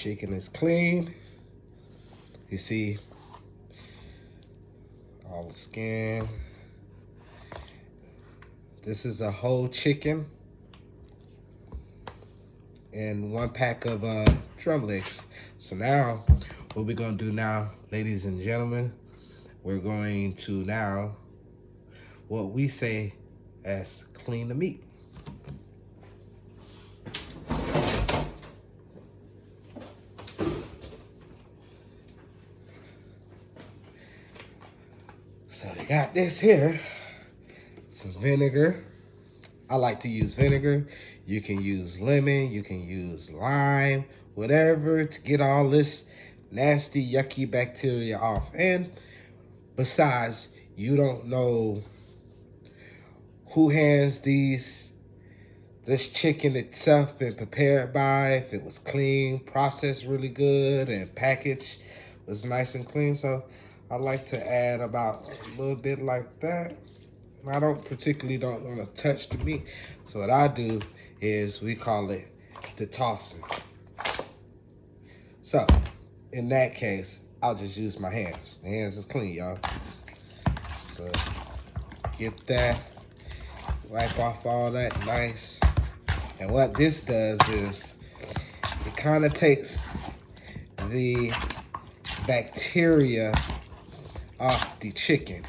Chicken is clean. You see all the skin. This is a whole chicken and 1 pack of drum licks. So now, what we're gonna do now, ladies and gentlemen, we're going to now, what we say as clean the meat. So we got this here, some vinegar. I like to use vinegar. You can use lemon, you can use lime, whatever to get all this nasty, yucky bacteria off. And besides, you don't know who hands this chicken itself been prepared by, if it was clean, processed really good, and packaged was nice and clean. So I like to add about a little bit like that. I don't want to touch the meat. So what I do is we call it the tossing. So in that case, I'll just use my hands. My hands is clean, y'all. So get that, wipe off all that nice. And what this does is it kind of takes the bacteria off the chicken.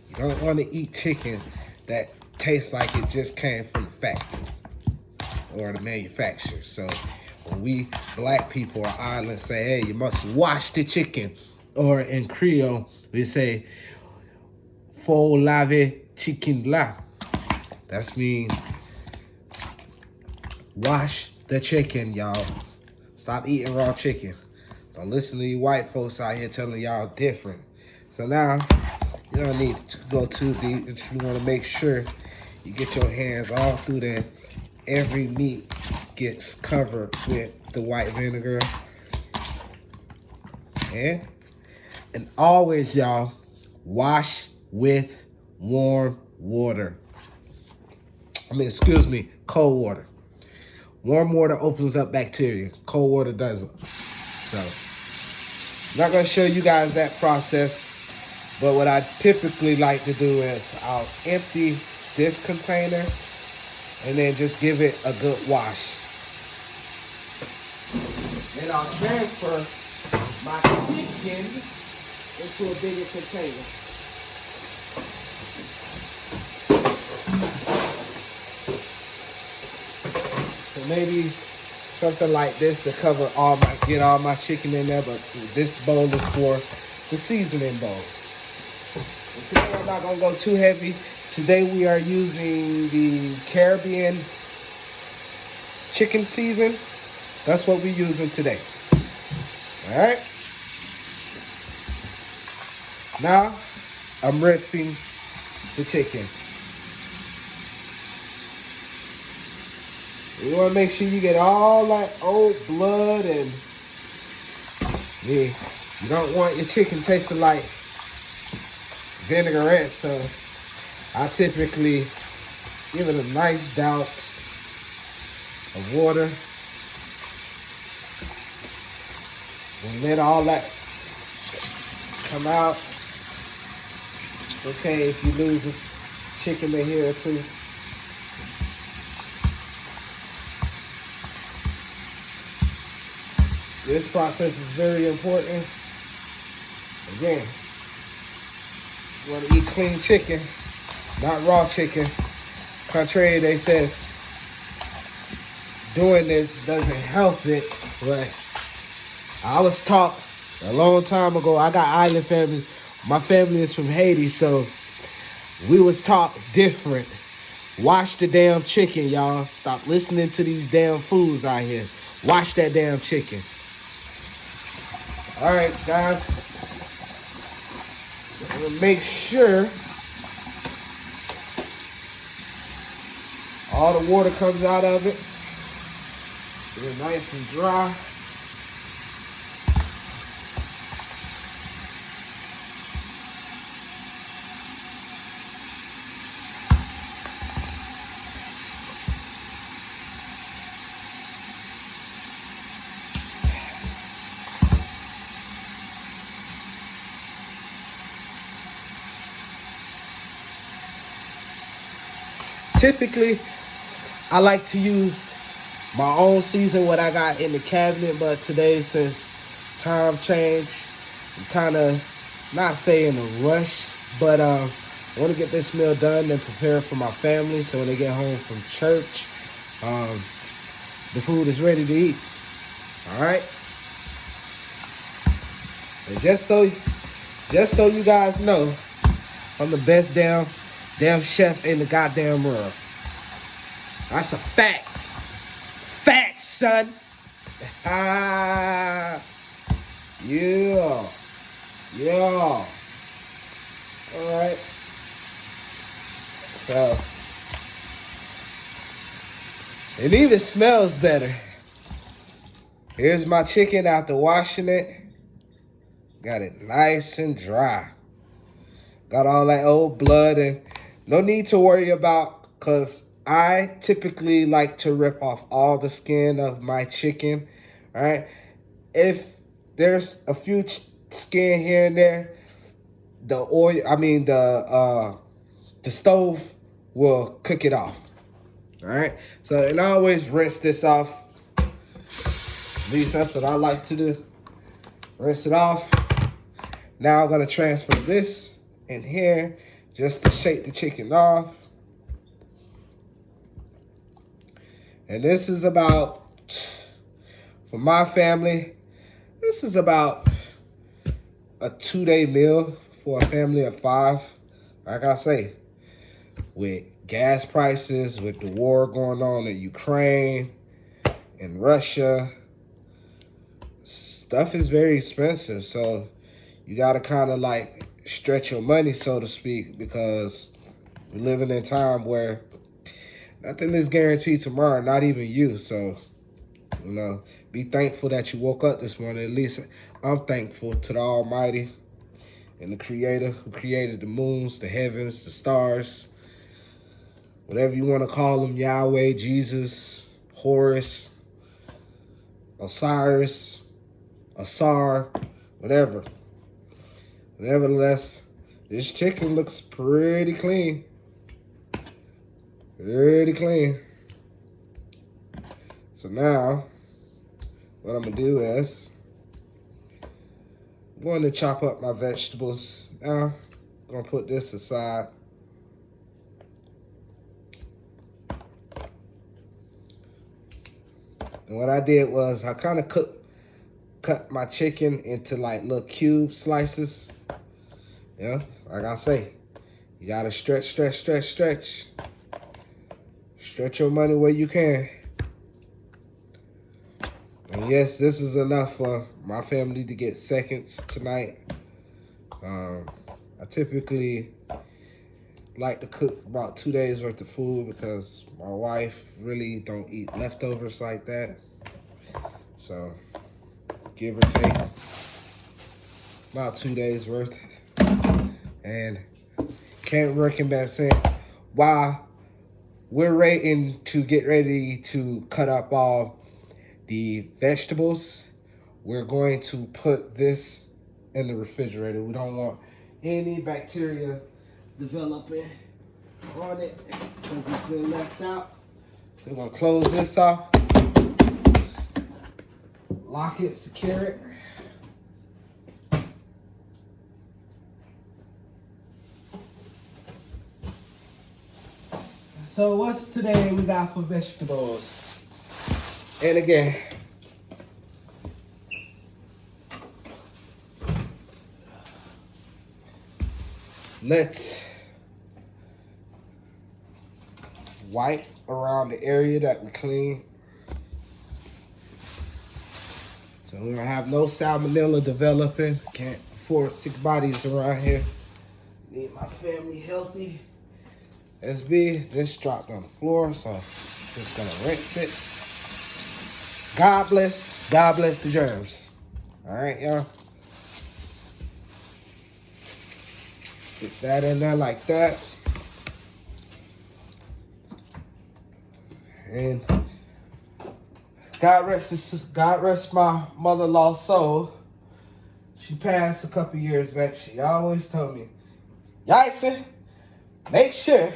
You don't want to eat chicken that tastes like it just came from the factory or the manufacturer. So when we black people or islands say, hey, you must wash the chicken, or in Creole, we say, faut laver chicken là. That's mean wash the chicken, y'all. Stop eating raw chicken. Don't listen to you white folks out here telling y'all different. So now, you don't need to go too deep. You want to make sure you get your hands all through there. Every meat gets covered with the white vinegar. And always, y'all, wash with warm water. Cold water. Warm water opens up bacteria. Cold water doesn't. So, I'm not going to show you guys that process. But what I typically like to do is I'll empty this container and then just give it a good wash. Then I'll transfer my chicken into a bigger container. So maybe something like this to get all my chicken in there, but this bowl is for the seasoning bowl. And today I'm not gonna go too heavy. Today we are using the Caribbean chicken season. That's what we're using today. All right. Now I'm rinsing the chicken. You want to make sure you get all that old blood, and you don't want your chicken tasting like vinaigrette. So I typically give it a nice douse of water and let all that come out. It's okay if you lose a chicken in here or two. This process is very important. Again, you want to eat clean chicken, not raw chicken. Contrary, they says doing this doesn't help it, but I was taught a long time ago. I got island family. My family is from Haiti, so we was taught different. Wash the damn chicken, y'all. Stop listening to these damn fools out here. Wash that damn chicken. All right, guys. I'm gonna make sure all the water comes out of it. They're nice and dry. typically, I like to use my own season, what I got in the cabinet, but today, since time change, I'm kind of not saying a rush, but I want to get this meal done and prepare for my family so when they get home from church, the food is ready to eat. All right? And just so you guys know, I'm the best damn chef in the goddamn world. That's a fact. Fact, son. Yeah. Yeah. All right. So, it even smells better. Here's my chicken after washing it. Got it nice and dry. Got all that old blood and no need to worry about, because I typically like to rip off all the skin of my chicken. All right. If there's a few skin here and there, the stove will cook it off. All right. So, and I always rinse this off. At least that's what I like to do. Rinse it off. Now I'm going to transfer this in here just to shake the chicken off. And this is about, for my family, this is about a 2-day meal for a family of 5. Like I say, with gas prices, with the war going on in Ukraine and Russia, stuff is very expensive. So you got to kind of like stretch your money, so to speak, because we're living in a time where nothing is guaranteed tomorrow, not even you. So, be thankful that you woke up this morning. At least I'm thankful to the Almighty and the Creator who created the moons, the heavens, the stars, whatever you want to call them, Yahweh, Jesus, Horus, Osiris, Asar, whatever. Nevertheless, this chicken looks pretty clean. Pretty clean. So now, what I'm going to do is, I'm going to chop up my vegetables. Now, I'm going to put this aside. And what I did was, I kind of cut my chicken into like little cube slices. Yeah, like I say, you gotta stretch. Stretch your money where you can. And yes, this is enough for my family to get seconds tonight. I typically like to cook about 2 days worth of food because my wife really don't eat leftovers like that. So, give or take, about 2 days worth. And can't recommend saying, while we're waiting to get ready to cut up all the vegetables, we're going to put this in the refrigerator. We don't want any bacteria developing on it because it's been left out. So we're going to close this off, lock it, secure it. So what's today we got for vegetables? And again, let's wipe around the area that we clean. So we don't have no salmonella developing. Can't afford sick bodies around here. Need my family healthy. SB, this dropped on the floor, so just gonna rinse it. God bless the germs. All right, y'all. Stick that in there like that. And God rest my mother-in-law's soul. She passed a couple years back. She always told me, Yason, make sure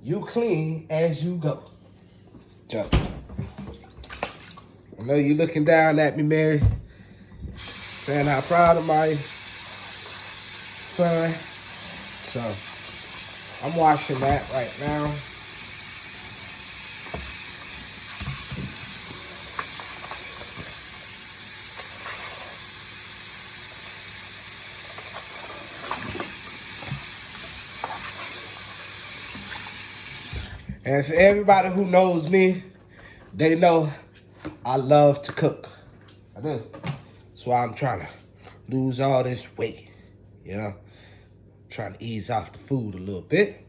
you clean as you go. So, I know you looking down at me, Mary, saying how proud of my son. So I'm washing that right now. And for everybody who knows me, they know I love to cook. I do. That's why I'm trying to lose all this weight, you know? Trying to ease off the food a little bit.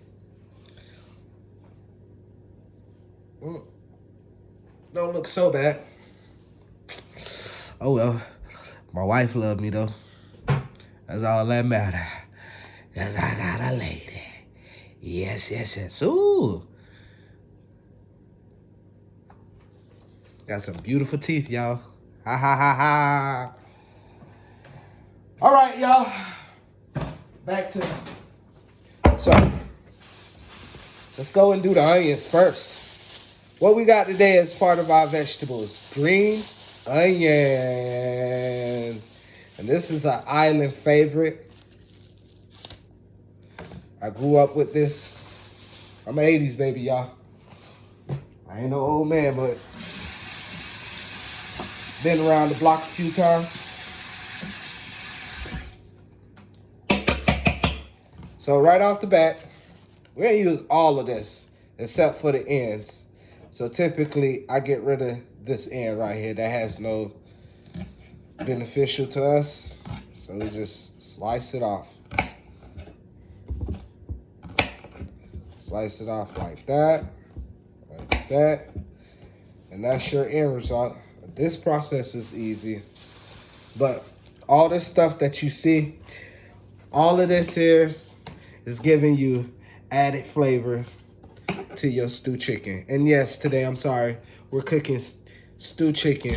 Don't look so bad. Oh well, my wife loved me though. That's all that matters. Cause I got a lady. Yes, yes, yes. Ooh. Got some beautiful teeth, y'all. Ha ha ha ha. All right, y'all. Back to so let's go and do the onions first. What we got today as part of our vegetables: green onion, and this is an island favorite. I grew up with this. I'm an 80s baby, y'all. I ain't no old man, but been around the block a few times. So right off the bat, we're gonna use all of this except for the ends. So typically I get rid of this end right here that has no beneficial to us. So we just slice it off. Slice it off like that, and that's your end result. This process is easy, but all this stuff that you see, all of this here is giving you added flavor to your stew chicken. And yes, today, I'm sorry, we're cooking stew chicken.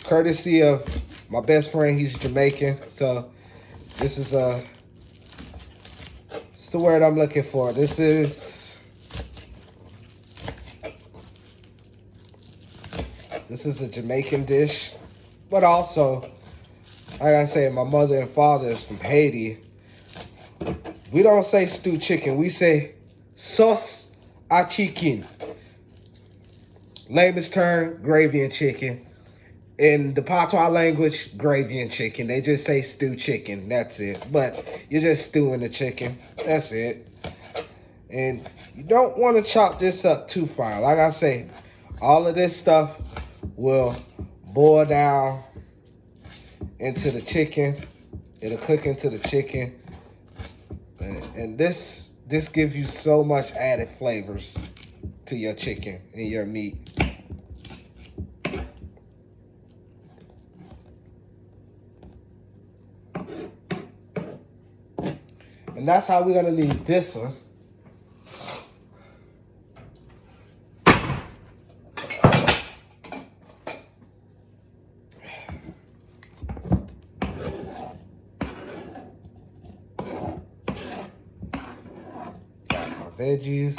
Courtesy of my best friend, he's Jamaican, so this is it's the word I'm looking for. This is a Jamaican dish, but also, like I say, my mother and father is from Haiti. We don't say stewed chicken. We say sauce à chicken. Layman's term, gravy and chicken. In the patois language, gravy and chicken. They just say stewed chicken. That's it. But you're just stewing the chicken. That's it. And you don't want to chop this up too fine. Like I say, all of this stuff will boil down into the chicken. It'll cook into the chicken. And this gives you so much added flavors to your chicken and your meat. And that's how we're gonna leave this one. Veggies.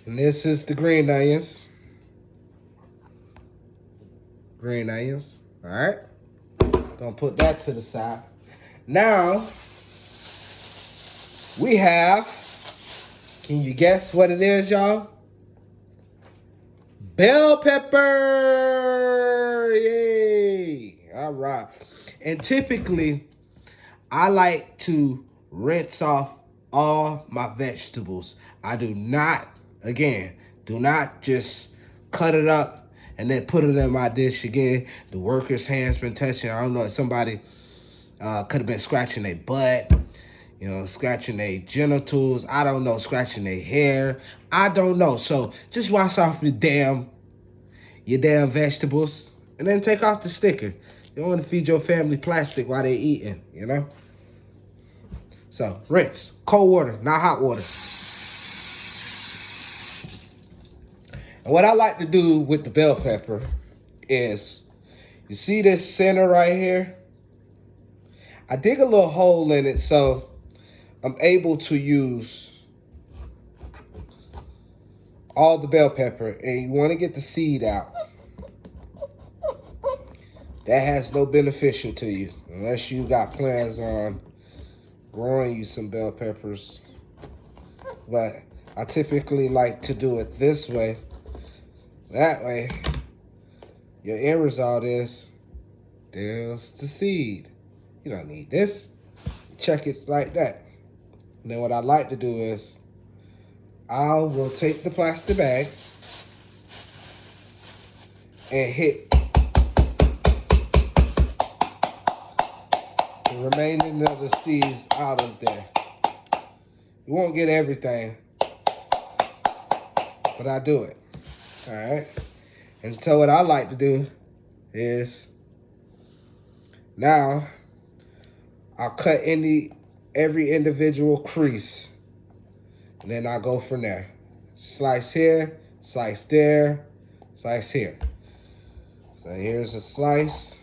And this is the green onions. Green onions. All right. Gonna put that to the side. Now, we have, can you guess what it is, y'all? Bell pepper! Yay! All right. And typically, I like to rinse off all my vegetables. I do not, again, do not just cut it up and then put it in my dish again. The worker's hand's been touching. I don't know if somebody could have been scratching their butt, you know, scratching their genitals. I don't know, scratching their hair. I don't know. So just wash off your damn vegetables And then take off the sticker. You don't want to feed your family plastic while they're eating, you know? So, rinse. Cold water, not hot water. And what I like to do with the bell pepper is, you see this center right here? I dig a little hole in it so I'm able to use all the bell pepper. And you want to get the seed out. That has no beneficial to you unless you got plans on growing you some bell peppers. But I typically like to do it this way. That way, your end result is, there's the seed. You don't need this. Check it like that. And then what I like to do is, I'll rotate the plastic bag and hit the remaining of the seeds out of there. You won't get everything, but I do it. All right. And so what I like to do is, now I'll cut every individual crease, and then I'll go from there. Slice here, slice there, slice here. So here's a slice.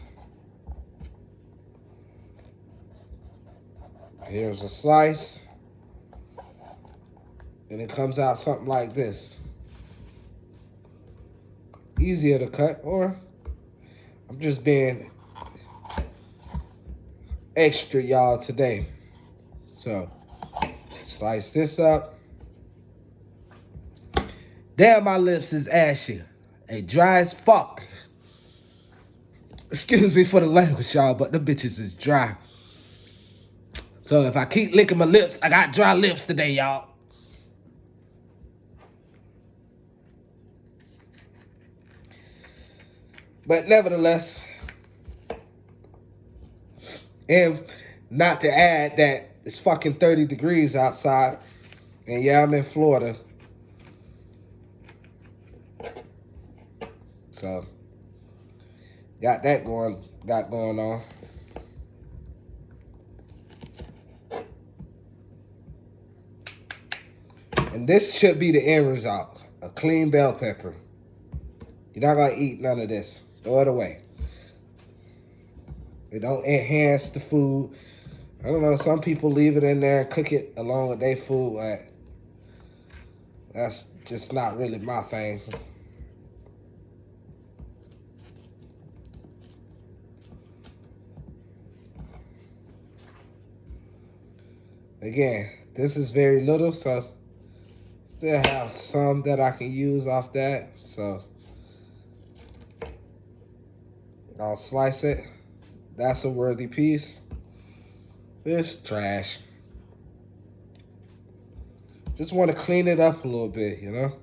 Here's a slice. And it comes out something like this. Easier to cut, or I'm just being extra, y'all, today. So, slice this up. Damn, my lips is ashy. Hey, dry as fuck. Excuse me for the language, y'all, but the bitches is dry. So if I keep licking my lips, I got dry lips today, y'all. But nevertheless, and not to add that it's fucking 30 degrees outside. And yeah, I'm in Florida. So, got going on. And this should be the end result. A clean bell pepper. You're not gonna eat none of this. Throw it away. It don't enhance the food. I don't know, some people leave it in there and cook it along with their food. Like, that's just not really my thing. Again, this is very little, so still have some that I can use off that. So I'll slice it. That's a worthy piece. This trash. Just want to clean it up a little bit, you know?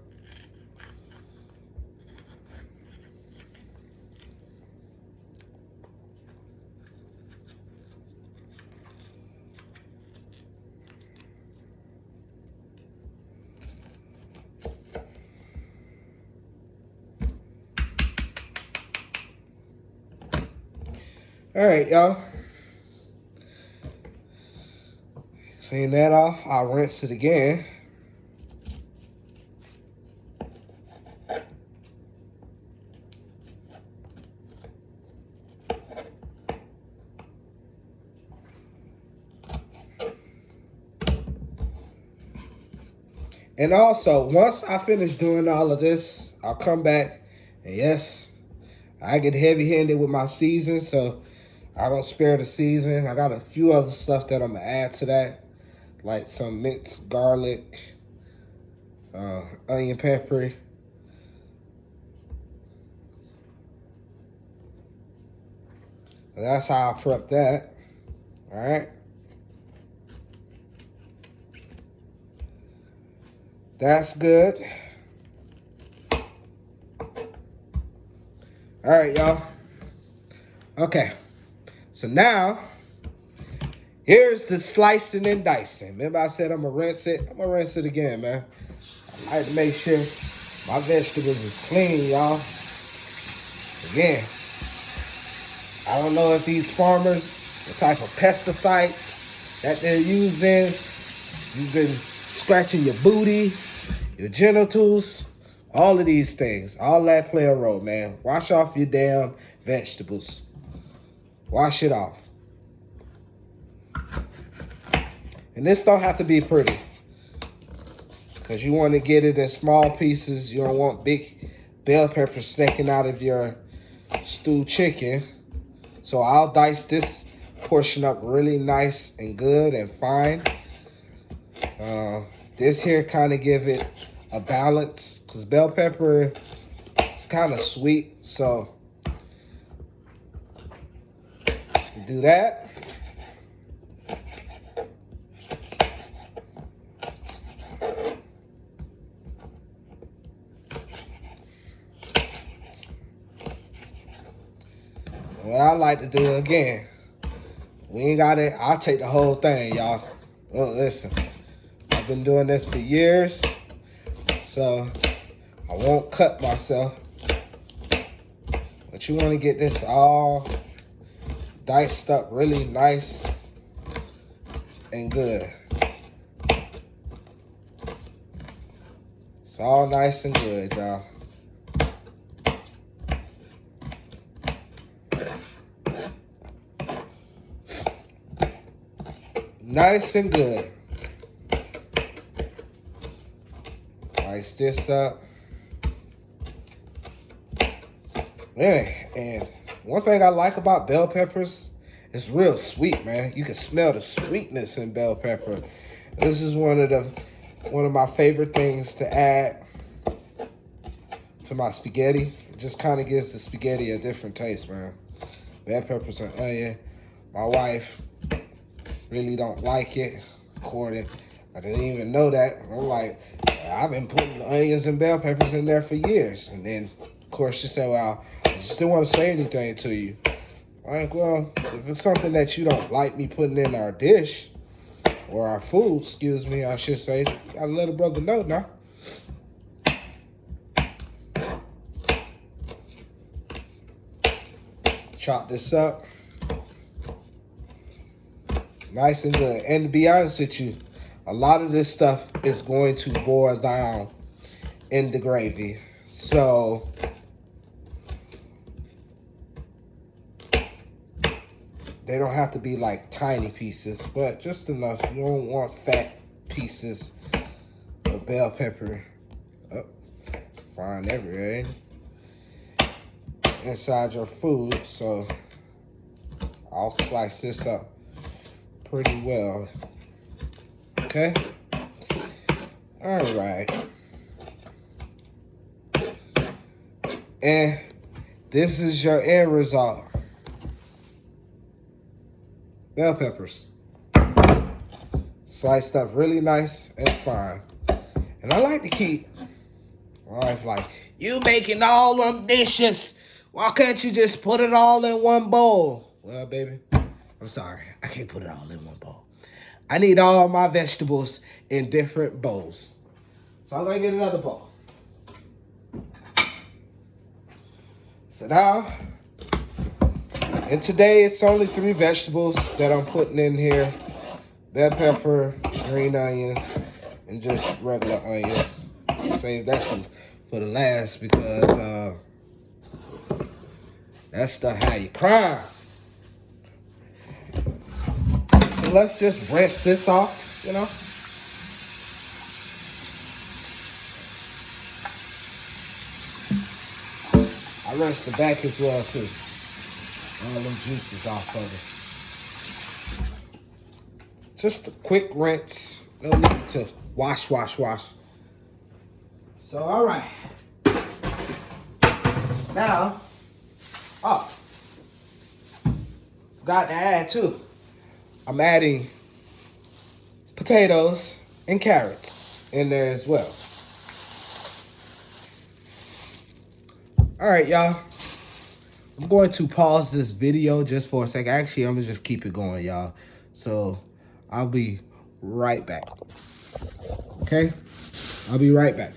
All right, y'all. Clean that off. I'll rinse it again. And also, once I finish doing all of this, I'll come back. And yes, I get heavy-handed with my season, so I don't spare the season. I got a few other stuff that I'm going to add to that, like some minced garlic, onion pepper. And that's how I prep that. All right. That's good. All right, y'all. Okay. So now, here's the slicing and dicing. Remember I said I'm going to rinse it? I'm going to rinse it again, man. I like to make sure my vegetables is clean, y'all. Again, I don't know if these farmers, the type of pesticides that they're using, you've been scratching your booty, your genitals, all of these things. All that play a role, man. Wash off your damn vegetables. Wash it off. And this don't have to be pretty, because you want to get it in small pieces. You don't want big bell peppers sticking out of your stewed chicken. So I'll dice this portion up really nice and good and fine. This here kind of give it a balance, because bell pepper is kind of sweet. So do that. What I like to do again, we ain't got it. I'll take the whole thing, y'all. Well, listen, I've been doing this for years, so I won't cut myself. But you want to get this all diced up really nice and good. It's all nice and good, y'all. Nice and good. Dice this up. Man, and one thing I like about bell peppers, it's real sweet, man. You can smell the sweetness in bell pepper. This is one of my favorite things to add to my spaghetti. It just kind of gives the spaghetti a different taste, man. Bell peppers and onion. My wife really don't like it. According, I didn't even know that. I'm like, I've been putting onions and bell peppers in there for years. And then, of course, she said, well, I just didn't want to say anything to you. I'm like, well, if it's something that you don't like me putting in our dish, or our food, excuse me, I should say, you gotta let a brother know now. Chop this up. Nice and good. And to be honest with you, a lot of this stuff is going to boil down in the gravy. So they don't have to be like tiny pieces, but just enough. You don't want fat pieces of bell pepper. Oh, fine everywhere inside your food. So I'll slice this up pretty well. Okay? All right. And this is your end result. Bell peppers. Sliced up really nice and fine. And I like to keep my wife like, you making all them dishes. Why can't you just put it all in one bowl? Well, baby, I'm sorry. I can't put it all in one bowl. I need all my vegetables in different bowls. So I'm going to get another bowl. So now, and today it's only 3 vegetables that I'm putting in here. Bell pepper, green onions, and just regular onions. Save that for the last because that stuff how you cry. So let's just rinse this off, you know. I rinse the back as well too. All them juices off of it. Just a quick rinse. No need to wash. So, all right. Now, forgot to add too. I'm adding potatoes and carrots in there as well. All right, y'all. I'm going to pause this video just for a second. Actually, I'm going to just keep it going, y'all. So, I'll be right back. Okay? I'll be right back.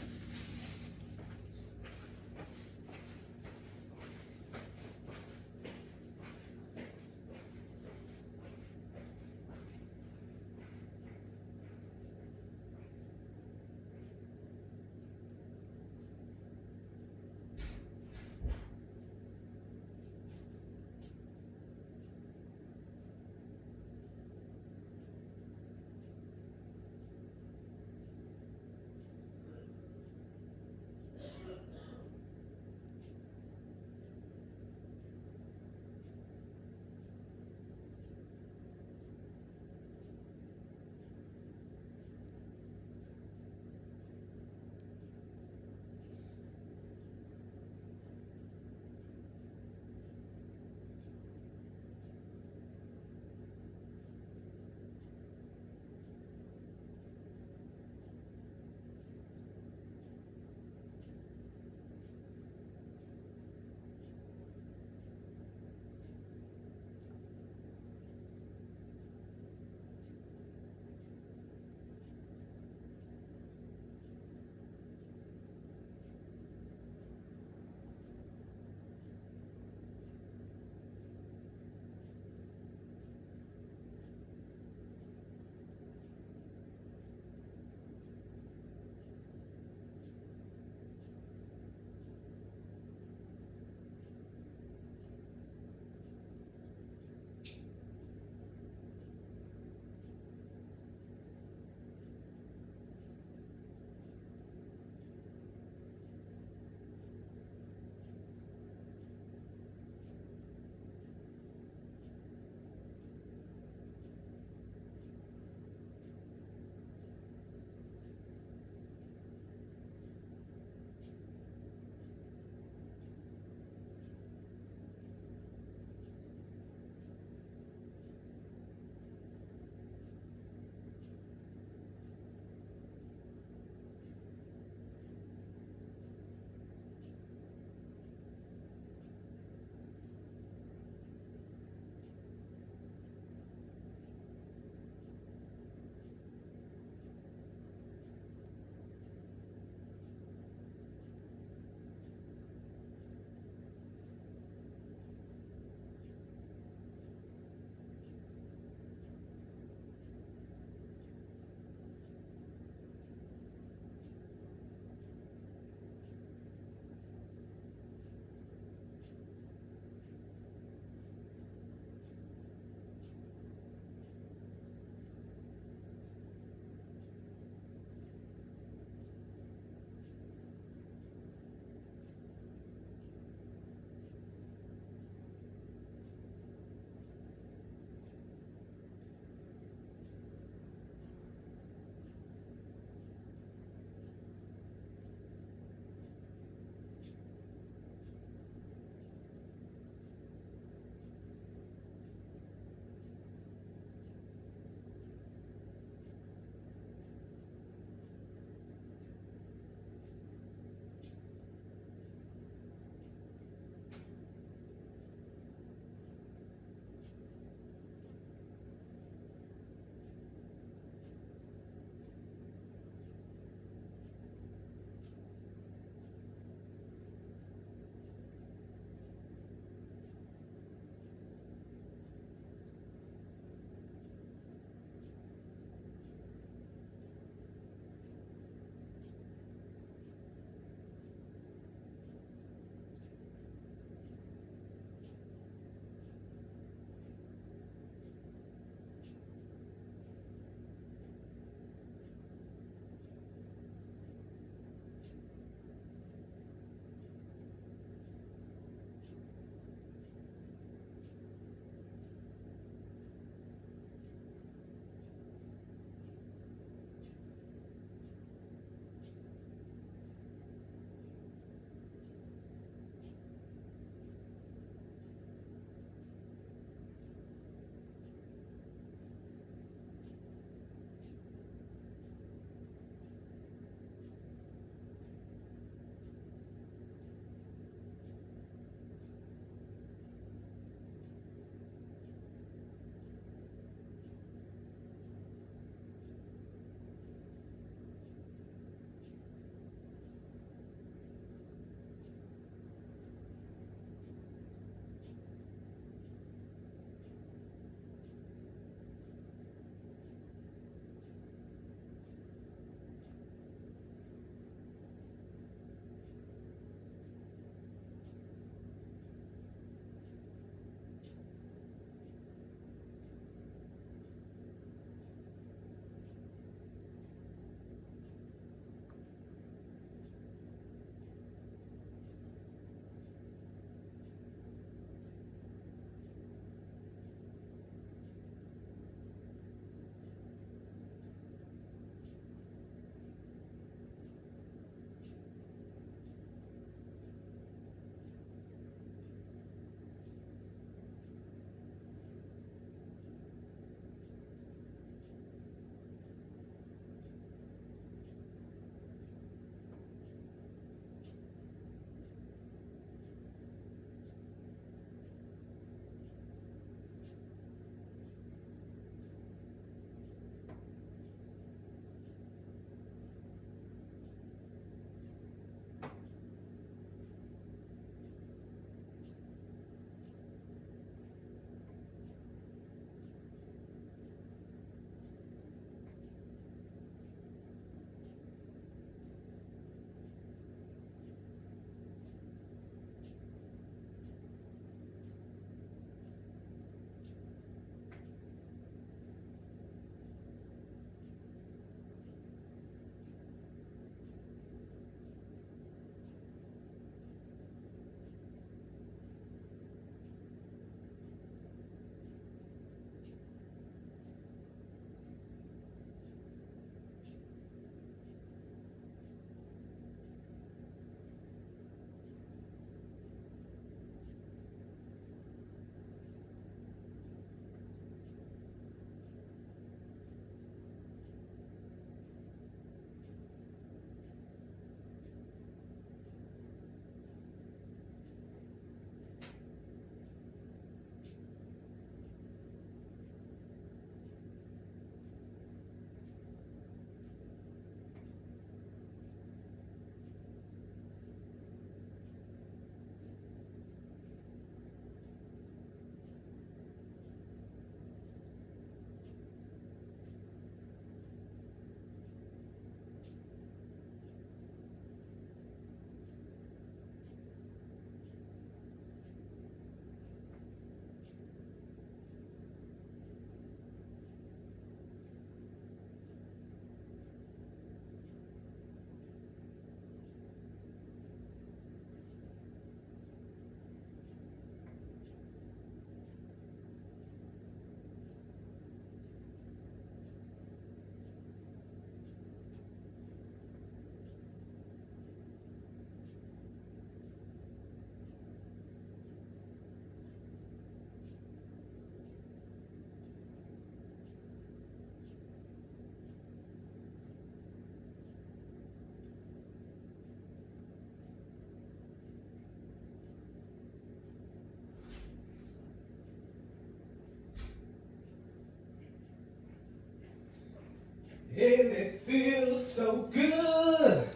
And it feels so good.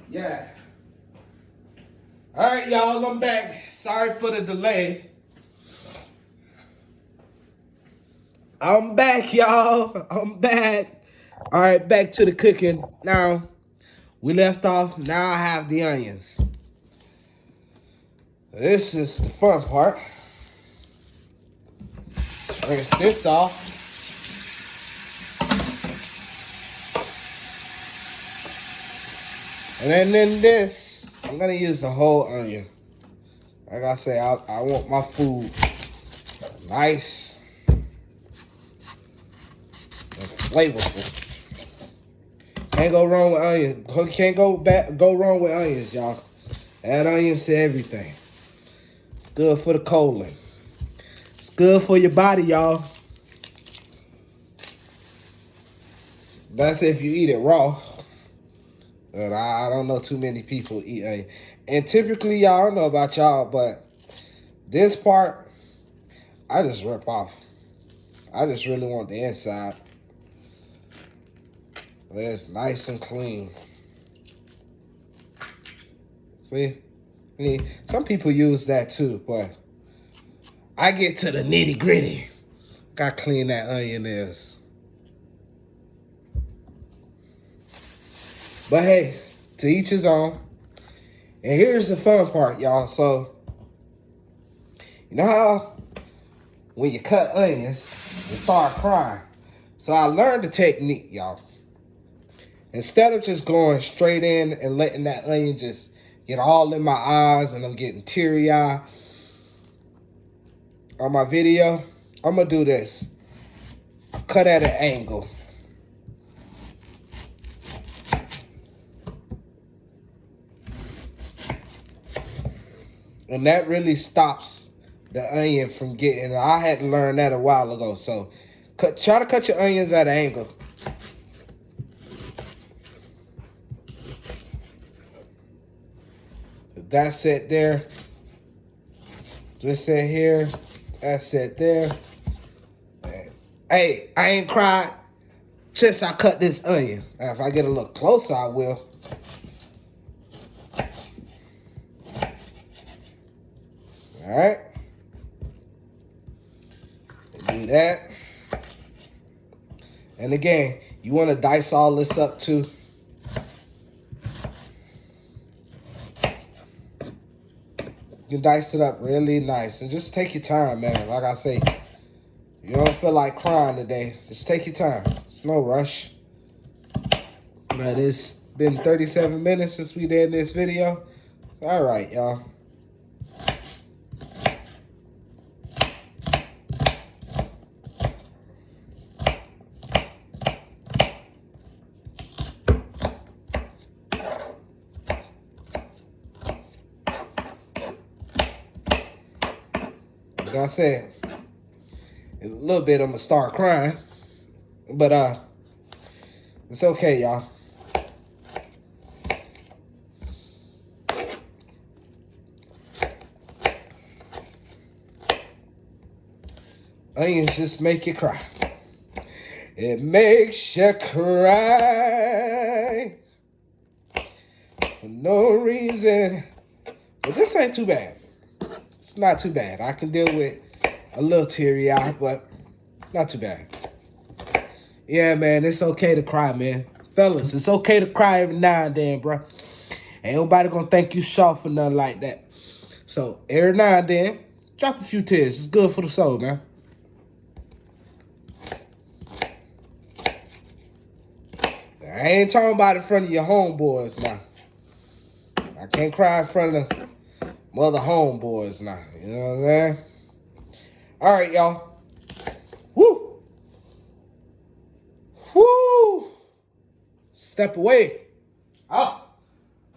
Yeah. All right, y'all, I'm back. Sorry for the delay. I'm back, y'all. I'm back. All right, back to the cooking. Now, we left off. Now I have the onions. This is the fun part. Rinse this off. And then in this, I'm gonna use the whole onion. Like I say, I want my food nice and flavorful. Can't go wrong with onions. Can't go wrong with onions, y'all. Add onions to everything. It's good for the colon. It's good for your body, y'all. That's if you eat it raw. But I don't know too many people eat onion. And typically, y'all, I don't know about y'all, but this part, I just rip off. I just really want the inside. It's nice and clean. See? I mean, some people use that too, but I get to the nitty gritty. Gotta clean that onion is. But hey, to each his own. And here's the fun part, y'all. So, you know how when you cut onions, you start crying. So I learned the technique, y'all. Instead of just going straight in and letting that onion just get all in my eyes and I'm getting teary-eyed on my video, I'm going to do this. Cut at an angle. And that really stops the onion from getting, I had to learn that a while ago. So try to cut your onions at an angle. That's it there. Just sit here. That's it there. Hey, I ain't cried since I cut this onion. Now, if I get a little closer, I will. All right. Do that. And again, you want to dice all this up too. You can dice it up really nice. And just take your time, man. Like I say, you don't feel like crying today, just take your time. It's no rush. But it's been 37 minutes since we did this video. So, all right, y'all. Like I said, in a little bit I'm gonna start crying, but it's okay, y'all. Onions just make you cry. It makes you cry for no reason. But this ain't too bad. It's not too bad. I can deal with a little teary-eye, but not too bad. Yeah, man, it's okay to cry, man. Fellas, it's okay to cry every now and then, bro. Ain't nobody gonna thank you short for nothing like that. So, every now and then, drop a few tears. It's good for the soul, man. I ain't talking about in front of your homeboys now. I can't cry in front of mother homeboys now. You know what I'm saying? All right, y'all. Woo! Woo! Step away. Oh.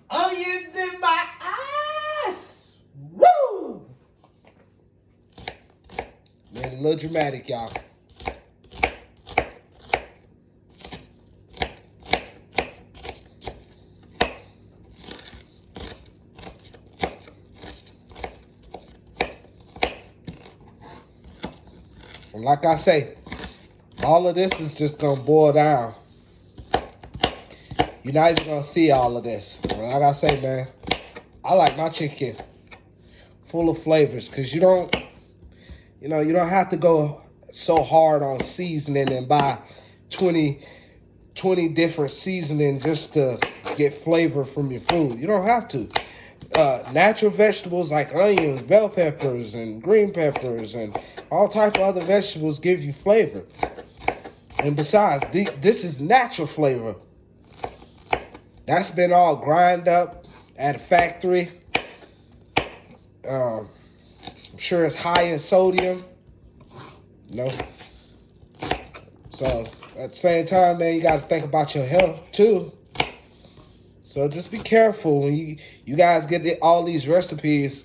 Onions in my eyes. Woo! Man, a little dramatic, y'all. And like I say, all of this is just gonna boil down You're not even gonna see all of this. Like I say, man, I like my chicken full of flavors because you don't have to go so hard on seasoning and buy 20 different seasoning just to get flavor from your food. You don't have to. Natural vegetables like onions, bell peppers, and green peppers, and all type of other vegetables give you flavor. And besides, this is natural flavor. That's been all grind up at a factory. I'm sure it's high in sodium. So at the same time, man, you got to think about your health too. So just be careful when you guys get all these recipes.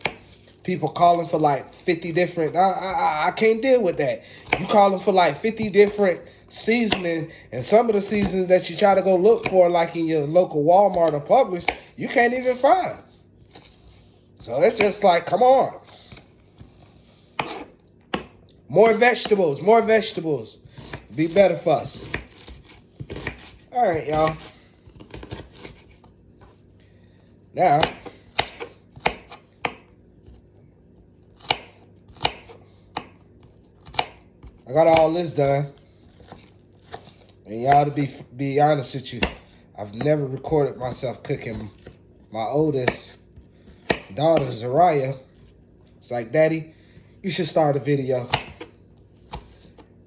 People calling for like 50 different. I can't deal with that. You calling for like 50 different seasoning, and some of the seasonings that you try to go look for, like in your local Walmart or Publix, you can't even find. So it's just like, come on. More vegetables, more vegetables. Be better for us. All right, y'all. Now, I got all this done. And y'all, to be honest with you, I've never recorded myself cooking. My oldest daughter, Zariah, it's like, Daddy, you should start a video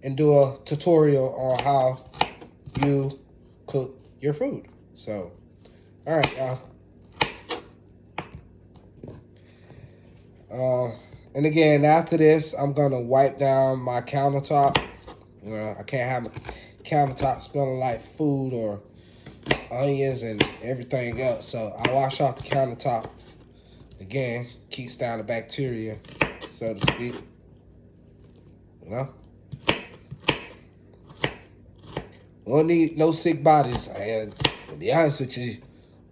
and do a tutorial on how you cook your food. So, all right, y'all. And again, after this, I'm going to wipe down my countertop. I can't have my countertop smelling like food or onions and everything else. So I wash off the countertop. Again, keeps down the bacteria, so to speak. We don't need no sick bodies. And to be honest with you,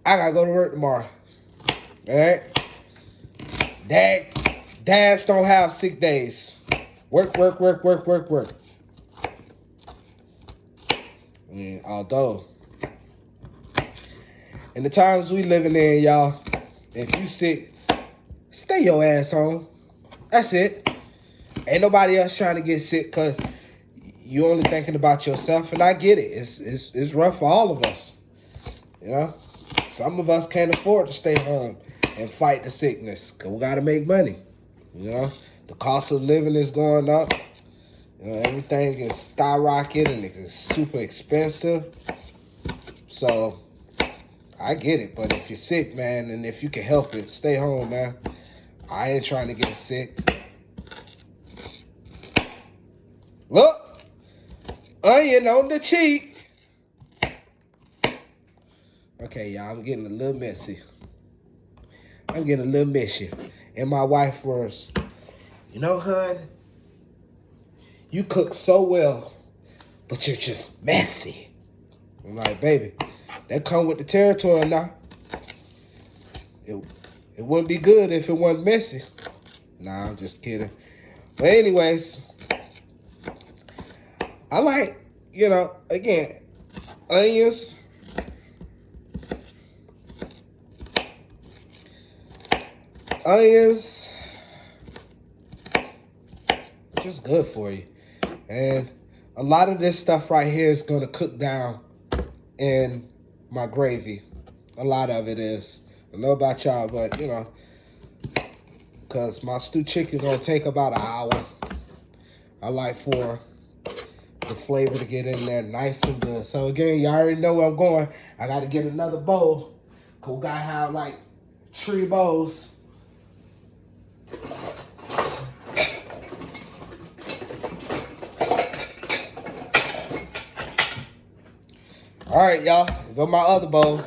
I got to go to work tomorrow. All right? Dads don't have sick days. Work. Although, in the times we living in, y'all, if you sick, stay your ass home. That's it. Ain't nobody else trying to get sick because you only thinking about yourself, and I get it. It's rough for all of us. Some of us can't afford to stay home and fight the sickness because we got to make money. The cost of living is going up. Everything is skyrocketing. It's super expensive. So I get it. But if you're sick, man, and if you can help it, stay home, man. I ain't trying to get sick. Look, onion on the cheek. Okay, y'all, I'm getting a little messy. And my wife was, hun, you cook so well, but you're just messy. I'm like, baby, that come with the territory now. It wouldn't be good if it wasn't messy. Nah, I'm just kidding. But anyways, I like, again, onions. Onions, just good for you. And a lot of this stuff right here is going to cook down in my gravy. A lot of it is. I don't know about y'all, but, because my stewed chicken going to take about an hour. I like for the flavor to get in there nice and good. So, again, you already know where I'm going. I got to get another bowl, because we got to have, like, 3 bowls. All right, y'all. Go my other bowl.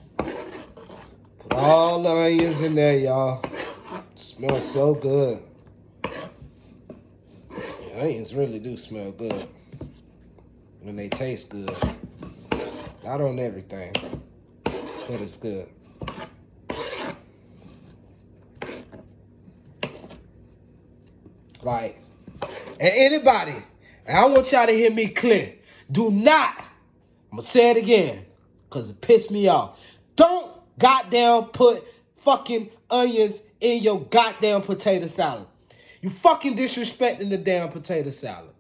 Put all the onions in there, y'all. Smells so good. The onions really do smell good when they taste good. Not on everything, but it's good. Like, and anybody, and I want y'all to hear me clear. Do not I'm gonna say it again, because it pissed me off. Don't goddamn put fucking onions in your goddamn potato salad. You fucking disrespecting the damn potato salad.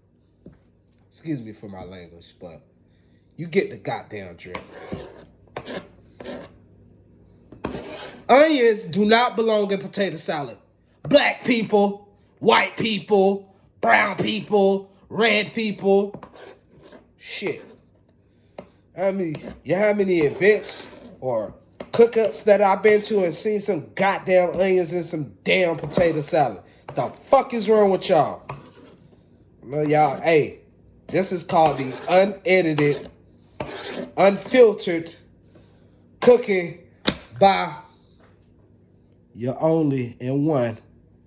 Excuse me for my language, but you get the goddamn drift. Onions do not belong in potato salad. Black people, white people, brown people, red people. Shit. I mean, you know how many events or cookups that I've been to and seen some goddamn onions in some damn potato salad? The fuck is wrong with y'all? Well, y'all, hey, this is called the unedited, unfiltered cooking by your only and one,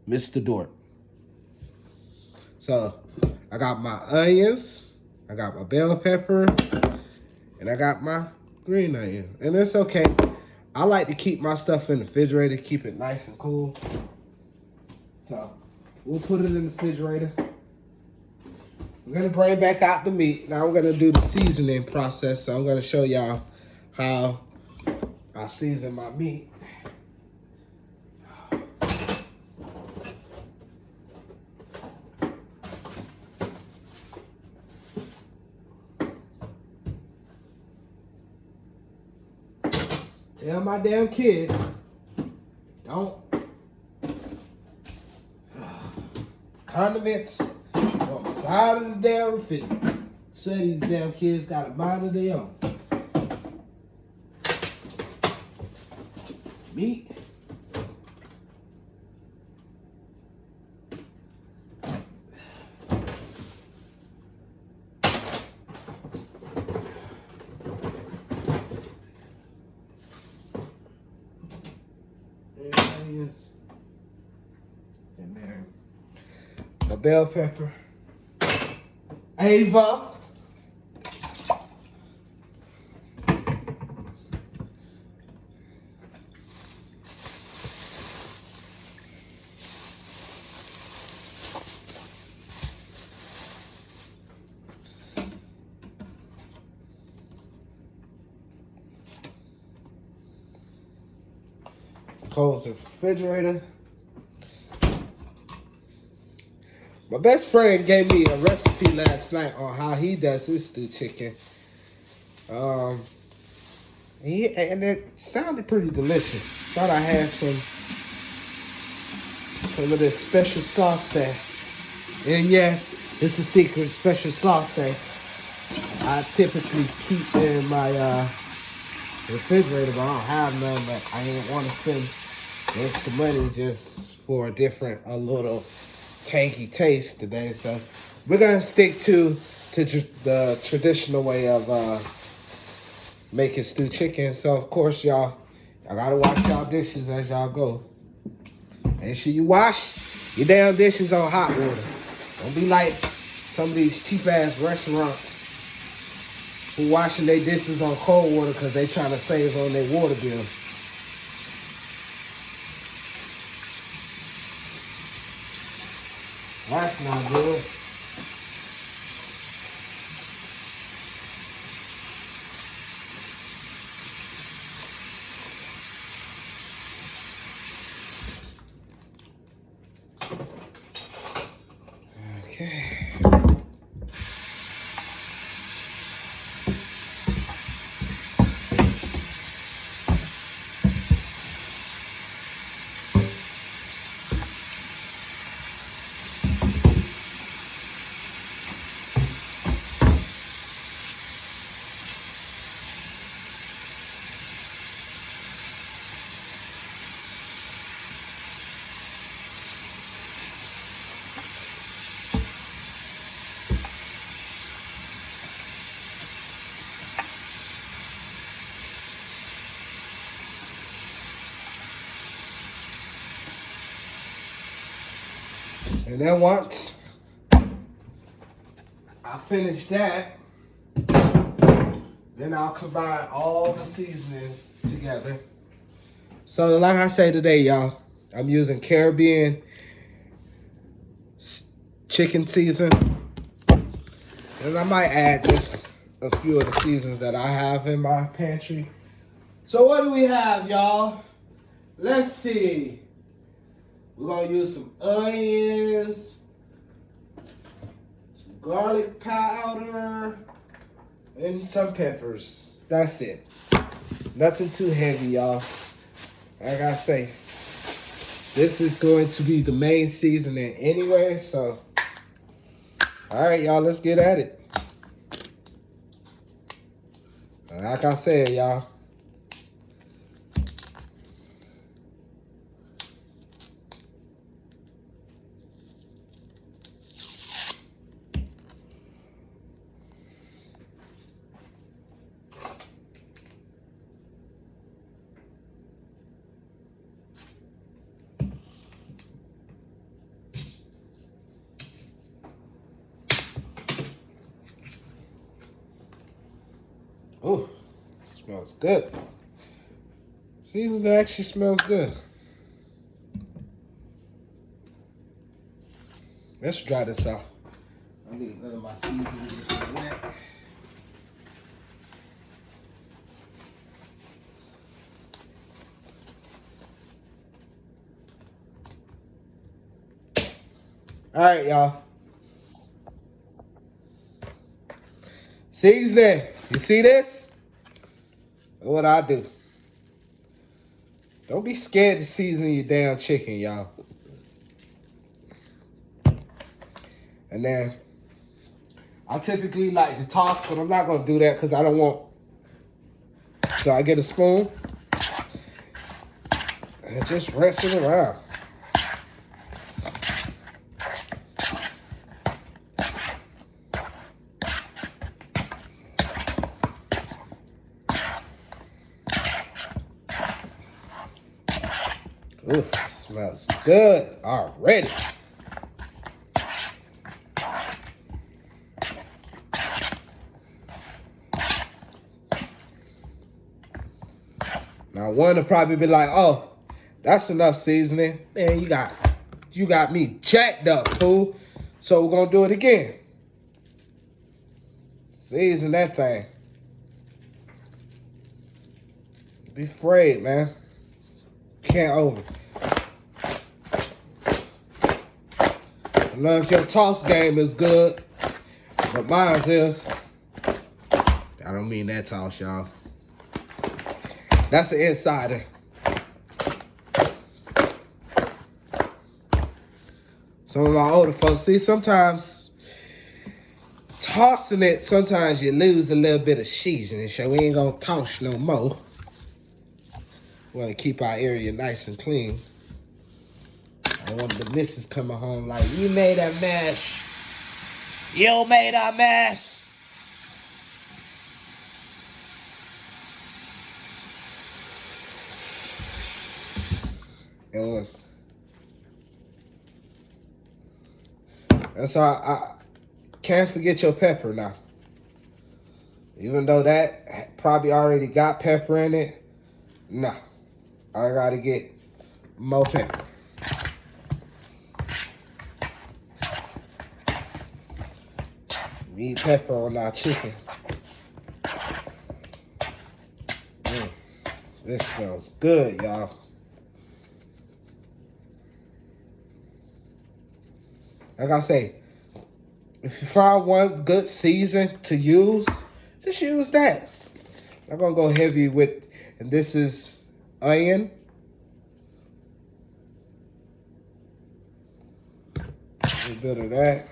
Mr. Dork. So, I got my onions, I got my bell pepper, and I got my green onion. And it's okay. I like to keep my stuff in the refrigerator, keep it nice and cool. So, we'll put it in the refrigerator. We're going to bring back out the meat. Now we're going to do the seasoning process. So, I'm going to show y'all how I season my meat. Tell my damn kids, don't. Condiments on the side of the damn refrigerator. So these damn kids got a mind of their own. Meat. And then the bell pepper. Ava. Close the refrigerator. My best friend gave me a recipe last night on how he does his stewed chicken. And it sounded pretty delicious. Thought I had some of this special sauce there. And yes, it's a secret special sauce that I typically keep in my refrigerator, but I don't have none. But I didn't want to spend extra money just for a little tangy taste today. So we're gonna stick to the traditional way of making stewed chicken. So of course, y'all gotta wash y'all dishes as y'all go. Make sure you wash your damn dishes on hot water. Don't be like some of these cheap ass restaurants who washing their dishes on cold water because they trying to save on their water bill. That's not good. Okay. And then once I finish that, then I'll combine all the seasonings together. So like I say today, y'all, I'm using Caribbean chicken season. And I might add just a few of the seasons that I have in my pantry. So what do we have, y'all? Let's see. We're gonna use some onions, some garlic powder, and some peppers. That's it. Nothing too heavy, y'all. Like I say, this is going to be the main seasoning anyway, so. All right, y'all, let's get at it. Like I said, y'all. Ooh, smells good. Seasoning actually smells good. Let's dry this out. I need none of my seasoning to get wet. All right, y'all. Seasoning. You see this? What I do. Don't be scared to season your damn chicken, y'all. And then I typically like to toss, but I'm not gonna do that because I don't want. So I get a spoon and just rinse it around. Ooh, smells good already. Now one will probably be like, oh, that's enough seasoning. Man, you got me jacked up, fool. So we're gonna do it again. Season that thing. Be afraid, man. Can't over. I know if your toss game is good, but mine is. I don't mean that toss, y'all. That's an insider. Some of my older folks, see, sometimes tossing it, sometimes you lose a little bit of seasoning, so we ain't gonna toss no more. We wanna keep our area nice and clean. I want the missus coming home like, you made a mess. You made a mess. And that's how I can't forget your pepper now. Even though that probably already got pepper in it, nah. I gotta get more pepper. Need pepper on our chicken. This smells good, y'all. Like I say, if you find one good season to use, just use that. I'm gonna go heavy with, and this is onion. A little bit of that.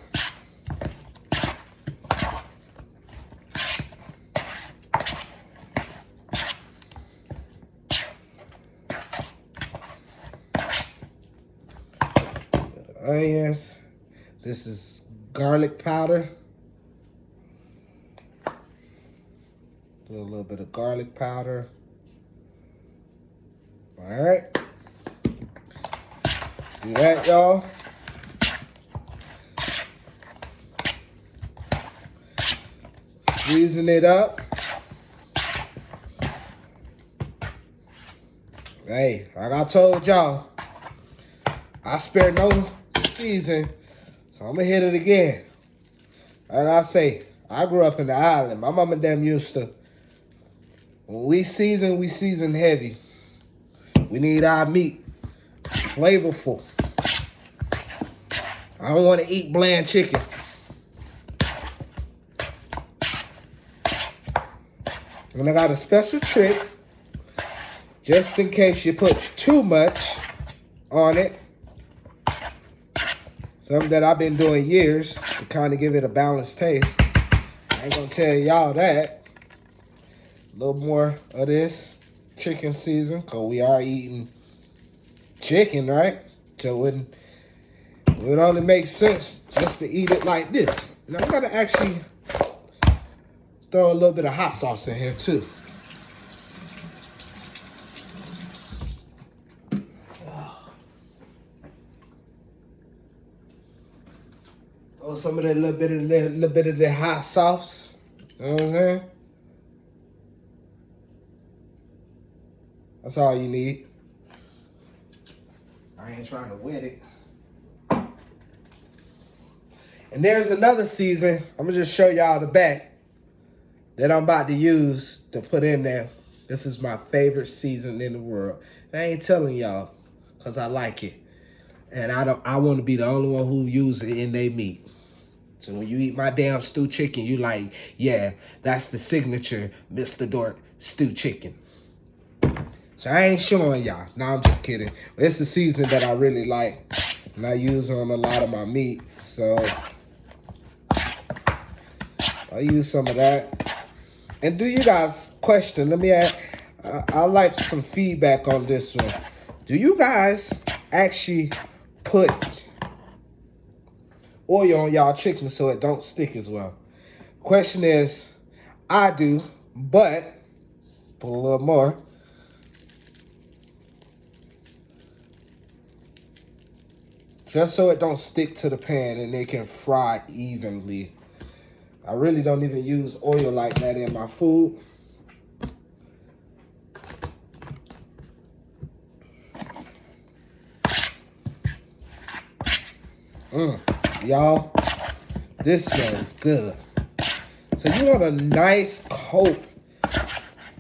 Onions. This is garlic powder. Do a little bit of garlic powder. All right. Do that, y'all. Season it up. Hey, like I told y'all, I spare no season, so I'm gonna hit it again. Like I say, I grew up in the island. My mom and them used to, when we season heavy. We need our meat flavorful. I don't want to eat bland chicken. And I got a special trick, just in case you put too much on it. Something that I've been doing years to kind of give it a balanced taste. I ain't gonna tell y'all that. A little more of this chicken season, because we are eating chicken, right? So it would only make sense just to eat it like this. And I'm gonna actually throw a little bit of hot sauce in here too. Throw some of that little bit of the hot sauce. You know what I'm saying? That's all you need. I ain't trying to wet it. And there's another season. I'm gonna just show y'all the back that I'm about to use to put in there. This is my favorite season in the world. I ain't telling y'all because I like it. And I want to be the only one who use it in their meat. So when you eat my damn stew chicken, you like, yeah, that's the signature Mr. Dork stew chicken. So I ain't showing y'all. No, I'm just kidding. It's the season that I really like. And I use on a lot of my meat. So I use some of that. And do you guys question? Let me ask. I'd like some feedback on this one. Do you guys actually put oil on y'all chicken so it don't stick as well? Question is, I do, but put a little more. Just so it don't stick to the pan and it can fry evenly. I really don't even use oil like that in my food. Y'all, this smells good. So you want a nice coat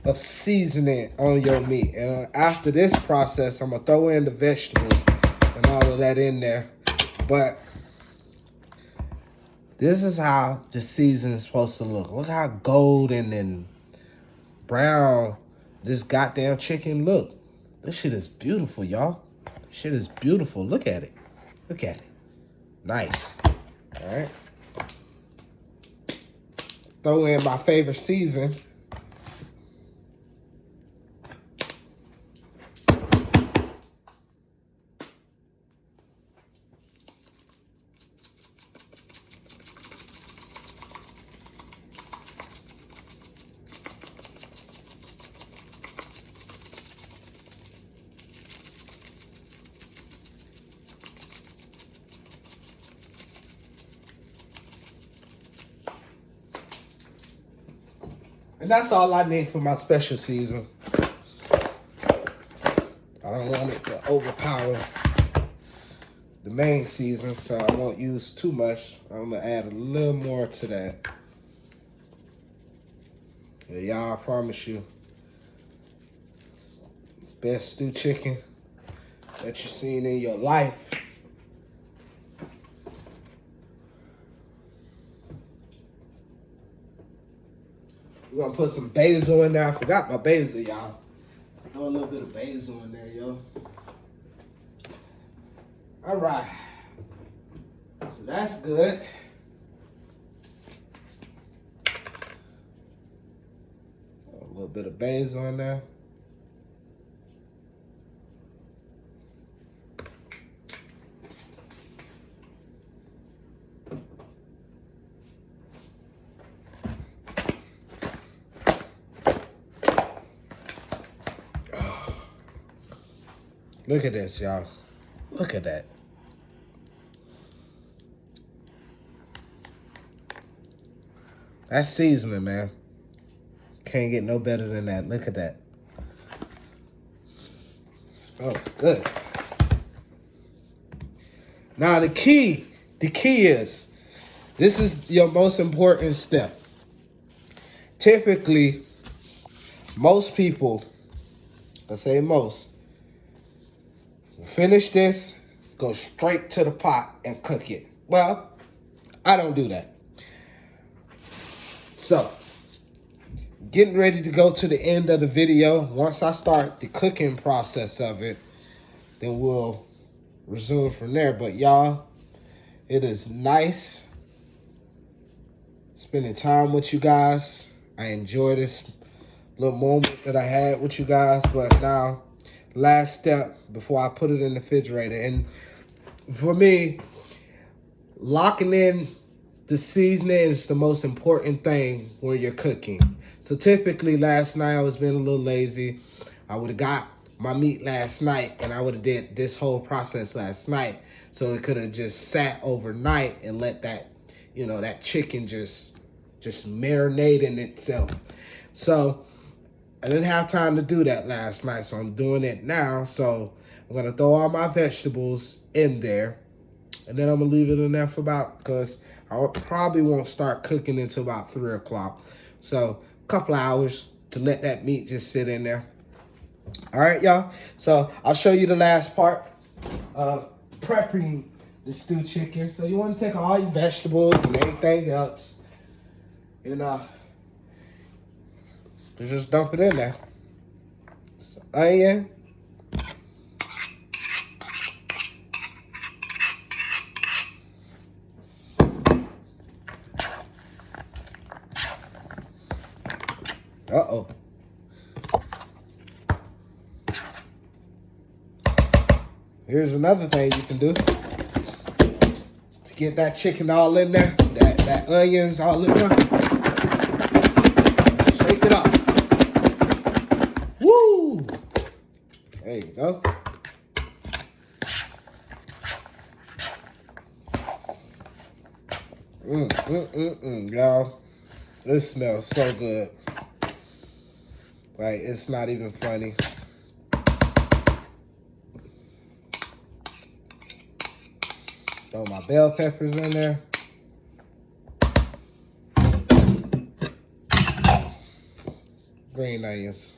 of seasoning on your meat. And after this process, I'm gonna throw in the vegetables and all of that in there. But this is how the season is supposed to look. Look how golden and brown this goddamn chicken look. This shit is beautiful, y'all. This shit is beautiful. Look at it. Look at it. Nice. All right. Throw in my favorite season. And that's all I need for my special season. I don't want it to overpower the main season, so I won't use too much. I'm gonna add a little more to that. Yeah, y'all, I promise you, best stew chicken that you've seen in your life. We're gonna put some basil in there. I forgot my basil, y'all. Throw a little bit of basil in there, yo. All right. So that's good. A little bit of basil in there. Look at this, y'all. Look at that. That's seasoning, man. Can't get no better than that. Look at that. Smells good. Now the key is, This is your most important step. Typically, most people, let's say most, finish this, go straight to the pot and cook it. Well, I don't do that. So, getting ready to go to the end of the video. Once I start the cooking process of it, then we'll resume from there. But y'all, it is nice spending time with you guys. I enjoy this little moment that I had with you guys. But now, last step before I put it in the refrigerator. And for me, locking in the seasoning is the most important thing when you're cooking. So typically last night I was being a little lazy. I would have got my meat last night and I would have did this whole process last night. So it could have just sat overnight and let that, that chicken just marinate in itself. So I didn't have time to do that last night, so I'm doing it now. So I'm gonna throw all my vegetables in there, and then I'm gonna leave it in there for because I probably won't start cooking until about 3 o'clock. So a couple hours to let that meat just sit in there. All right, y'all. So I'll show you the last part of prepping the stewed chicken. So you want to take all your vegetables and everything else, and just dump it in there. So, onion. Uh-oh. Here's another thing you can do to get that chicken all in there, that onions all in there. Shake it up. Woo! There you go. Y'all. This smells so good. Like, it's not even funny. Throw my bell peppers in there. Green onions.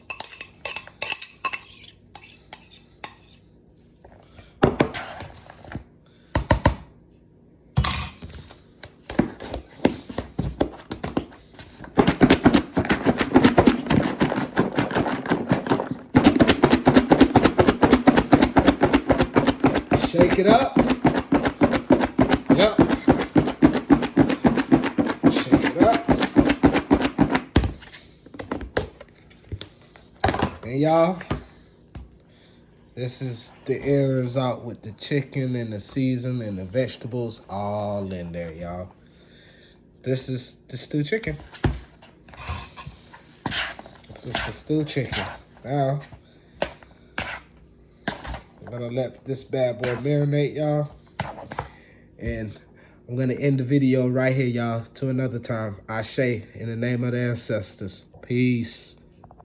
Shake it up. Yep. Shake it up. And y'all, this is the end result with the chicken and the season and the vegetables all in there, y'all. This is the stewed chicken. This is the stewed chicken. Now, I'm gonna let this bad boy marinate, y'all. And I'm gonna end the video right here, y'all. Till another time. Ashe, in the name of the ancestors. Peace.